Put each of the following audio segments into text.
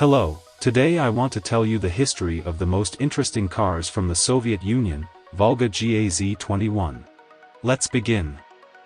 Hello, today I want to tell you the history of the most interesting cars from the Soviet Union, Volga GAZ-21. Let's begin.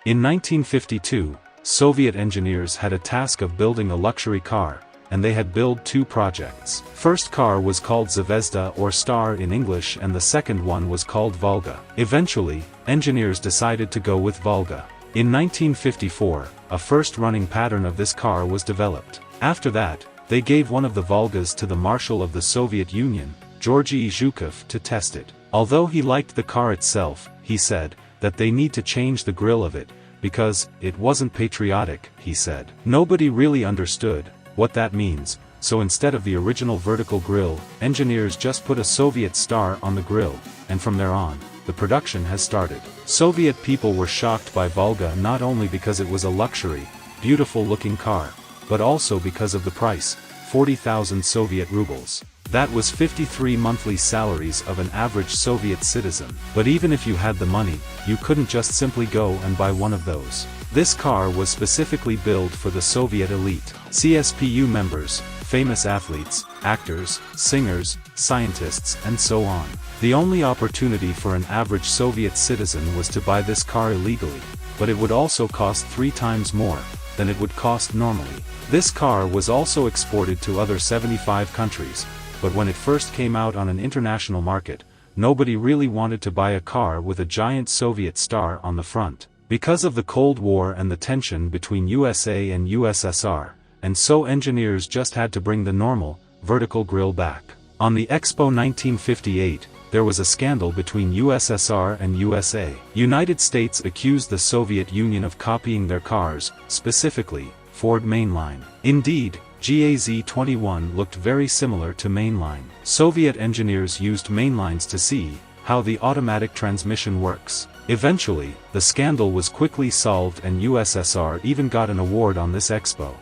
In 1952, Soviet engineers had a task of building a luxury car, and they had built two projects. First car was called Zvezda or Star in English, and the second one was called Volga. Eventually, engineers decided to go with Volga. In 1954, a first running pattern of this car was developed. After that, they gave one of the Volgas to the Marshal of the Soviet Union, Georgy Zhukov, to test it. Although he liked the car itself, he said that they need to change the grille of it, because it wasn't patriotic, he said. Nobody really understood what that means, so instead of the original vertical grille, engineers just put a Soviet star on the grille, and from there on, the production has started. Soviet people were shocked by Volga not only because it was a luxury, beautiful-looking car, but also because of the price, 40,000 Soviet rubles. That was 53 monthly salaries of an average Soviet citizen. But even if you had the money, you couldn't just simply go and buy one of those. This car was specifically built for the Soviet elite, CSPU members, famous athletes, actors, singers, scientists, and so on. The only opportunity for an average Soviet citizen was to buy this car illegally, but it would also cost 3 times more than it would cost normally. This car was also exported to other 75 countries, but when it first came out on an international market, nobody really wanted to buy a car with a giant Soviet star on the front, because of the Cold War and the tension between USA and USSR, and so engineers just had to bring the normal, vertical grille back. On the Expo 1958, there was a scandal between USSR and USA. United States accused the Soviet Union of copying their cars, specifically, Ford Mainline. Indeed, GAZ-21 looked very similar to Mainline. Soviet engineers used mainlines to see how the automatic transmission works. Eventually, the scandal was quickly solved and USSR even got an award on this expo.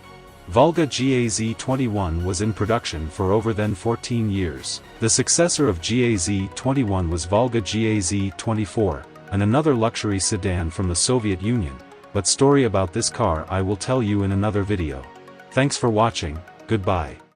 Volga GAZ-21 was in production for over 14 years. The successor of GAZ-21 was Volga GAZ-24, and another luxury sedan from the Soviet Union, but story about this car I will tell you in another video. Thanks for watching, goodbye.